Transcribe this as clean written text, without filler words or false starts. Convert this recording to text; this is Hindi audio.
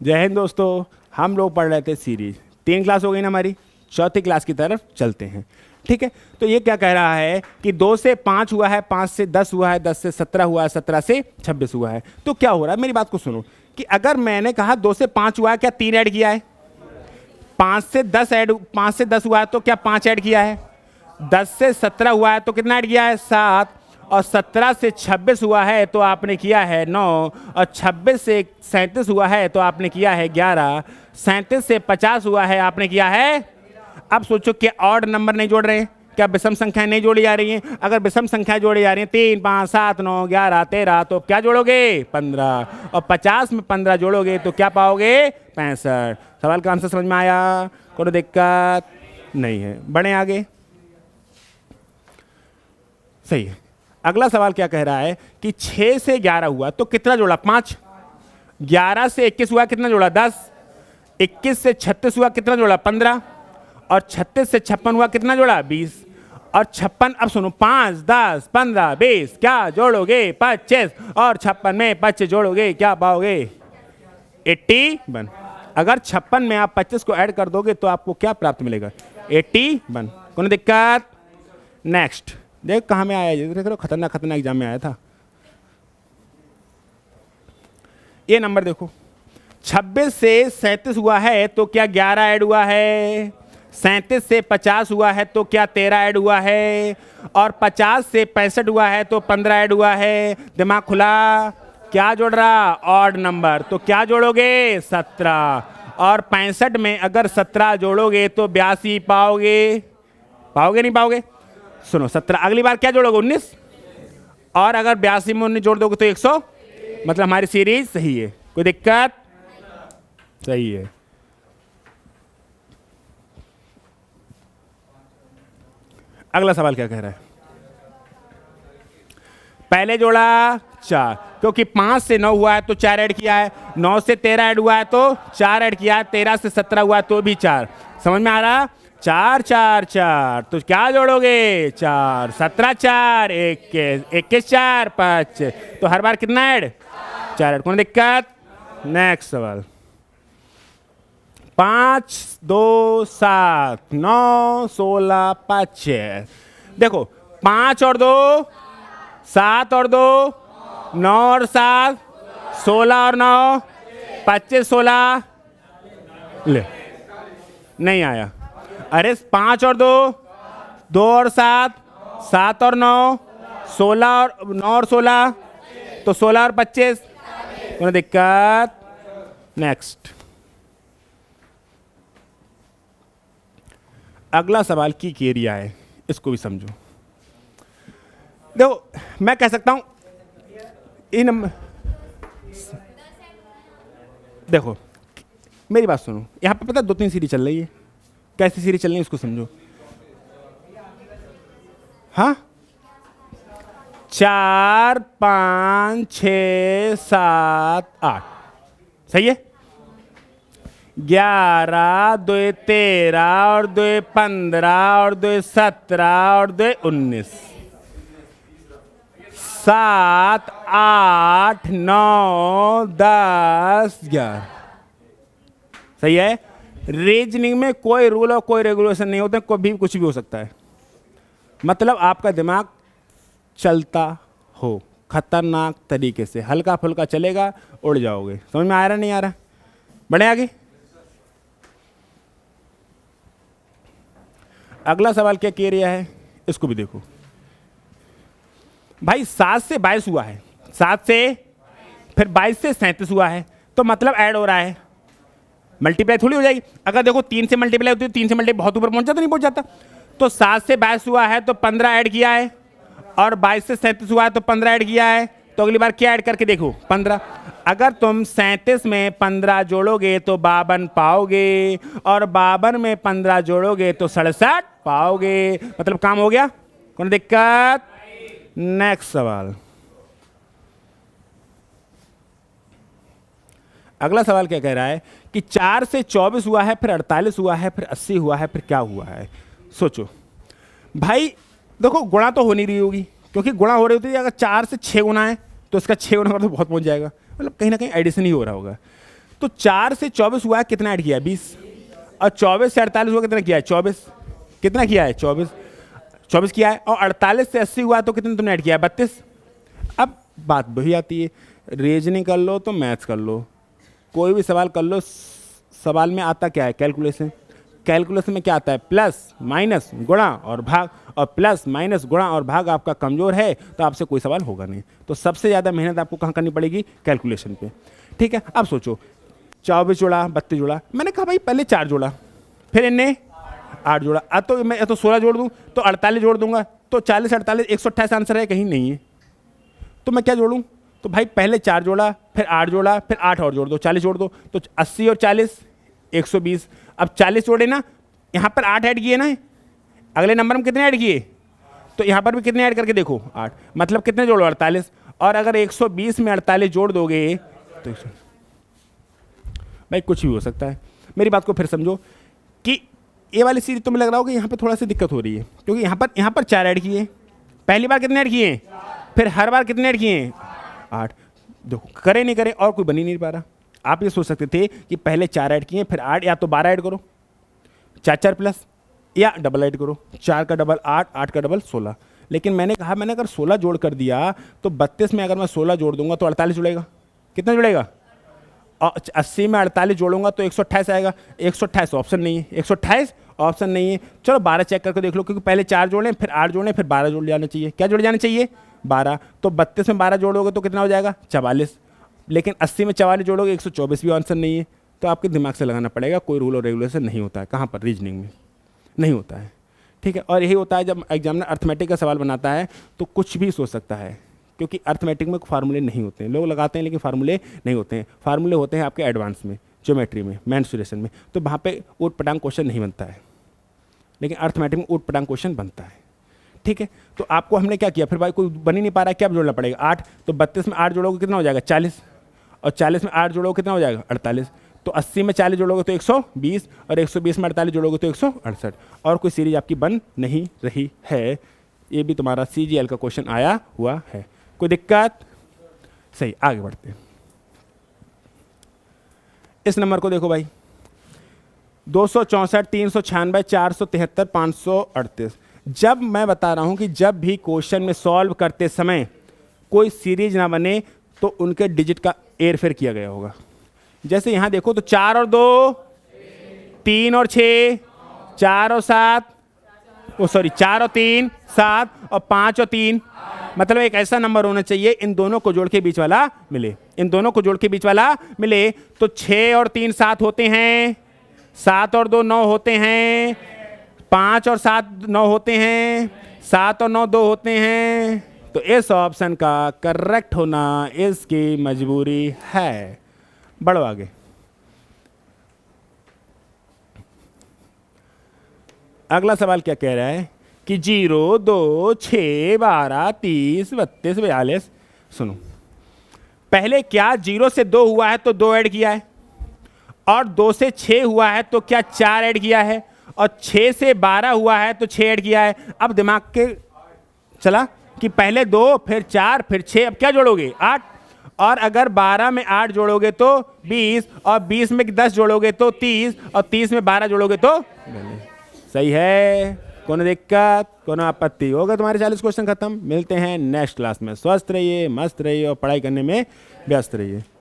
जय हिंद दोस्तों, हम लोग पढ़ रहे थे सीरीज। 3 क्लास हो गई ना हमारी, चौथी क्लास की तरफ चलते हैं। ठीक है, तो ये क्या कह रहा है कि 2 से 5 हुआ है, 5 से 10 हुआ है, 10 से 17 हुआ है, 17 से 26 हुआ है। तो क्या हो रहा है, मेरी बात को सुनो कि अगर मैंने कहा 2 से 5 हुआ है, क्या 3 ऐड किया है? 5 से 10 हुआ है तो क्या 5 ऐड किया है? 10 से 17 हुआ है तो कितना ऐड किया है? 7। और 17 से 26 हुआ है तो आपने किया है 9। और 26 से 37 हुआ है तो आपने किया है 11। 37 से 50 हुआ है, आपने किया है। अब सोचो कि ऑड नंबर नहीं जोड़ रहे हैं, क्या विषम संख्याएं नहीं जोड़ी जा रही हैं? अगर विषम संख्या जोड़ी जा रही हैं 3, 5, 7, 9, 11, 13, तो क्या जोड़ोगे? 15। और 50 में 15 जोड़ोगे तो क्या पाओगे? 65। सवाल का आंसर समझ में आया? कोई दिक्कत नहीं है, बढ़े आगे। सही है। अगला सवाल क्या कह रहा है कि 6 से 11 हुआ तो कितना जोड़ा? 5। 11 से 21 हुआ, कितना जोड़ा? 10। 21 से 36 हुआ, कितना जोड़ा? 15। और 36 से 56 हुआ, कितना जोड़ा? 20। और 56, अब सुनो, 5, 10, 15, 20, क्या जोड़ोगे? 25। और 56 में 25 जोड़ोगे, क्या पाओगे? 81। अगर 56 में आप 25 को ऐड कर दोगे तो आपको क्या प्राप्त मिलेगा? 81। कोई दिक्कत? नेक्स्ट देख कहाँ में आया है, देख रहे हो, खतरनाक एग्जाम में आया था ये नंबर। देखो 26 से 37 हुआ है तो क्या 11 ऐड हुआ है? 37 से 50 हुआ है तो क्या 13 ऐड हुआ है? और 50 से 65 हुआ है तो 15 ऐड हुआ है। दिमाग खुला? क्या जोड़ रहा? Odd number. तो क्या जोड़ोगे? 17। और 65 में अगर 17 जोड़ोगे तो 82 पाओगे। पाओगे नहीं पाओगे? सुनो, 17, अगली बार क्या जोड़ोगे? 19। और अगर 82 में 19 जोड़ दोगे तो 100। मतलब हमारी सीरीज सही है, कोई दिक्कत? सही है। अगला सवाल क्या कह रहा है? पहले जोड़ा 4, क्योंकि 5 से 9 हुआ है तो 4 ऐड किया है। 9 से 13 ऐड हुआ है तो 4 ऐड किया है। 13 से 17 हुआ है तो भी 4। समझ में आ रहा? 4, 4, 4, तो क्या जोड़ोगे? 4। 17, 4, 21, 21, 4, 5, तो हर बार कितना ऐड? 4 ऐड। कौन दिक्कत? नेक्स्ट सवाल। 5, 2, 7, 9, 16, 5, 6। देखो 5 और 2, 7 और 2, 9 और 7, 16 और 9, 25, 16। ले, नहीं आया। अरे 5 और 2, 2 और 7, 7 और 9, 16 और 9 और 16, तो 16 और 25। कोई दिक्कत? नेक्स्ट। अगला सवाल की एरिया है, इसको भी समझो। देखो मैं कह सकता हूं इन, देखो मेरी बात सुनो, यहां पे पता है 2-3 सीरीज चल रही है। कैसी सीरीज चल रही है उसको समझो। हाँ, 4, 5, 6, 7, 8 सही है। 11, 2, 13 और 2, 15 और 2, 17 और 2, 19। 7, 8, 9, 10, 11 सही है। रीजनिंग में कोई रूल और कोई रेगुलेशन नहीं होता, कभी भी कुछ भी हो सकता है। मतलब आपका दिमाग चलता हो खतरनाक तरीके से, हल्का फुल्का चलेगा, उड़ जाओगे। समझ में आ रहा नहीं आ रहा? बढ़े आगे। अगला सवाल क्या कह रहा है, इसको भी देखो भाई। 7 से 22 हुआ है, 7 से फिर 22 से 37 हुआ है, तो मतलब ऐड हो रहा है, मल्टीप्लाई थोड़ी हो जाएगी। अगर देखो 3 से मल्टीप्लाई होती है, 3 से मल्टीप्लाई बहुत ऊपर पहुंच जाता, नहीं पहुंच जाता। तो 7 से 22 हुआ है तो 15 ऐड किया है, और 22 से 37 हुआ है तो 15 ऐड किया है। तो अगली बार क्या ऐड करके देखो? 15। अगर तुम 37 में 15 जोड़ोगे तो 52 पाओगे, और 52 में 15 जोड़ोगे तो 67 पाओगे। मतलब काम हो गया, कोई दिक्कत? नेक्स्ट सवाल। अगला सवाल क्या कह रहा है कि 4 से 24 हुआ है, फिर 48 हुआ है, फिर 80 हुआ है, फिर क्या हुआ है? सोचो भाई। देखो गुणा तो हो नहीं रही होगी, क्योंकि गुणा हो रही होती है। अगर 4 से 6 गुना है तो इसका 6 गुना कर तो बहुत पहुंच जाएगा, मतलब कहीं ना कहीं एडिशन ही हो रहा होगा। तो 4 से 24 हुआ है, कितना ऐड किया है? 20। और 24 से 48 हुआ, कितना किया है? 24। कितना किया है? 24। 24 किया है। और 48 से 80 हुआ तो कितना तुमने ऐड किया है? 32। अब बात वही आती है, रीजनिंग कर लो तो मैथ्स कर लो, कोई भी सवाल कर लो, सवाल में आता क्या है? कैलकुलेशन। कैलकुलेशन में क्या आता है? प्लस माइनस गुणा और भाग, और प्लस माइनस गुणा और भाग आपका कमज़ोर है तो आपसे कोई सवाल होगा नहीं। तो सबसे ज़्यादा मेहनत आपको कहाँ करनी पड़ेगी? कैलकुलेशन पे। ठीक है, अब सोचो 24 जोड़ा, 32 जोड़ा, मैंने कहा भाई पहले 4 जोड़ा, फिर इन्हें 8 जोड़ा। अब तो मैं तो 16 जोड़ दूँ तो 48 जोड़ दूंगा, तो 40 48 128 आंसर है, कहीं नहीं है। तो मैं क्या जोड़ूँ? तो भाई पहले 4 जोड़ा, फिर 8 जोड़ा, फिर 8 और जोड़ दो, 40 जोड़ दो, तो 80 और 40 120। अब 40 जोड़े ना, यहाँ पर 8 ऐड किए ना, अगले नंबर में कितने ऐड किए? तो यहाँ पर भी कितने ऐड करके देखो? 8। मतलब कितने जोड़ो? 48। और अगर 120 में 48 जोड़ दोगे तो भाई कुछ भी हो सकता है। मेरी बात को फिर समझो कि ये वाली सीरीज तुम्हें लग रहा होगा यहाँ पे थोड़ा सी दिक्कत हो रही है, क्योंकि यहाँ पर 4 ऐड किए, पहली बार कितने ऐड किए, फिर हर बार कितने ऐड किए? 8। देखो करे नहीं करे और कोई बन ही नहीं पा रहा। आप ये सोच सकते थे कि पहले 4 ऐड किए फिर 8, या तो 12 ऐड करो, 4 4 प्लस, या डबल ऐड करो, 4 का डबल 8, 8 का डबल 16। लेकिन मैंने कहा मैंने अगर 16 जोड़ कर दिया तो 32 में अगर मैं 16 जोड़ दूंगा तो 48 जुड़ेगा। कितना जुड़ेगा? और 80 में 48 जोड़ूंगा तो 128 आएगा। 128 ऑप्शन नहीं है, 128 ऑप्शन नहीं है। चलो 12 चेक करके देख लो, क्योंकि पहले 4 जोड़ें फिर 8 जोड़ें फिर 12 जोड़ जाना चाहिए। क्या जोड़ जाना चाहिए? 12। तो 32 में 12 जोड़ोगे तो कितना हो जाएगा? 44। लेकिन 80 में 44 जोड़ोगे 124 भी आंसर नहीं है। तो आपके दिमाग से लगाना पड़ेगा, कोई रूल और रेगुलेशन नहीं होता है। कहाँ पर? रीजनिंग में नहीं होता है। ठीक है, और यही होता है जब एग्जामिनर अर्थमेटिक का सवाल बनाता है तो कुछ भी सोच सकता है, क्योंकि अर्थमेटिक में फार्मूले नहीं होते हैं। लोग लगाते हैं लेकिन फार्मूले नहीं होते हैं। फार्मूले होते हैं आपके एडवांस में, ज्योमेट्री में, मेंसुरेशन में, तो वहाँ पे ऊट पटांग क्वेश्चन नहीं बनता है, लेकिन अर्थमेटिक में ऊट पटांग क्वेश्चन बनता है। ठीक है, तो आपको हमने क्या किया, फिर भाई कोई बन ही नहीं पा रहा है, क्या जोड़ना पड़ेगा? 8। तो 32 में 8 जोड़ोगे कितना हो जाएगा? 40। और 40 में 8 जोड़ोगे कितना हो जाएगा? 48। तो 80 में 40 जोड़ोगे तो 120, और 120 में 48 जोड़ोगे तो 168। और कोई सीरीज आपकी बन नहीं रही है। ये भी तुम्हारा CGL का क्वेश्चन आया हुआ है। कोई दिक्कत? सही, आगे बढ़ते हैं। इस नंबर को देखो भाई, 264, 396, 473, 538। जब मैं बता रहा हूं कि जब भी क्वेश्चन में सॉल्व करते समय कोई सीरीज ना बने तो उनके डिजिट का हेरफेर किया गया होगा। जैसे यहां देखो तो 4 और 2, 3 और 6, 4 और 7, 4 और 3 7, और 5 और 3, मतलब एक ऐसा नंबर होना चाहिए इन दोनों को जोड़ के बीच वाला मिले। इन दोनों को जोड़ के बीच वाला मिले तो 6 और 3 7 होते हैं, 7 और 2 9 होते हैं, 5 और 7 9 होते हैं, 7 और 9 2 होते हैं। तो इस ऑप्शन का करेक्ट होना इसकी मजबूरी है। बढ़ो आगे। अगला सवाल क्या कह रहा है कि 0 2 6 12 30 32 42। सुनो, पहले क्या 0 से 2 हुआ है तो 2 ऐड किया है, और 2 से 6 हुआ है तो क्या 4 ऐड किया है, और 6 से 12 हुआ है तो 6 ऐड किया है। अब दिमाग के चला कि पहले 2 फिर 4 फिर 6, अब क्या जोड़ोगे? 8। और अगर 12 में 8 जोड़ोगे तो 20, और 20 में 10 जोड़ोगे तो 30, और 30 में 12 जोड़ोगे तो सही है। कोनो दिक्कत, कोनो आपत्ति? होगा तुम्हारे 40 क्वेश्चन खत्म। मिलते हैं नेक्स्ट क्लास में। स्वस्थ रहिए, मस्त रहिए और पढ़ाई करने में व्यस्त रहिए।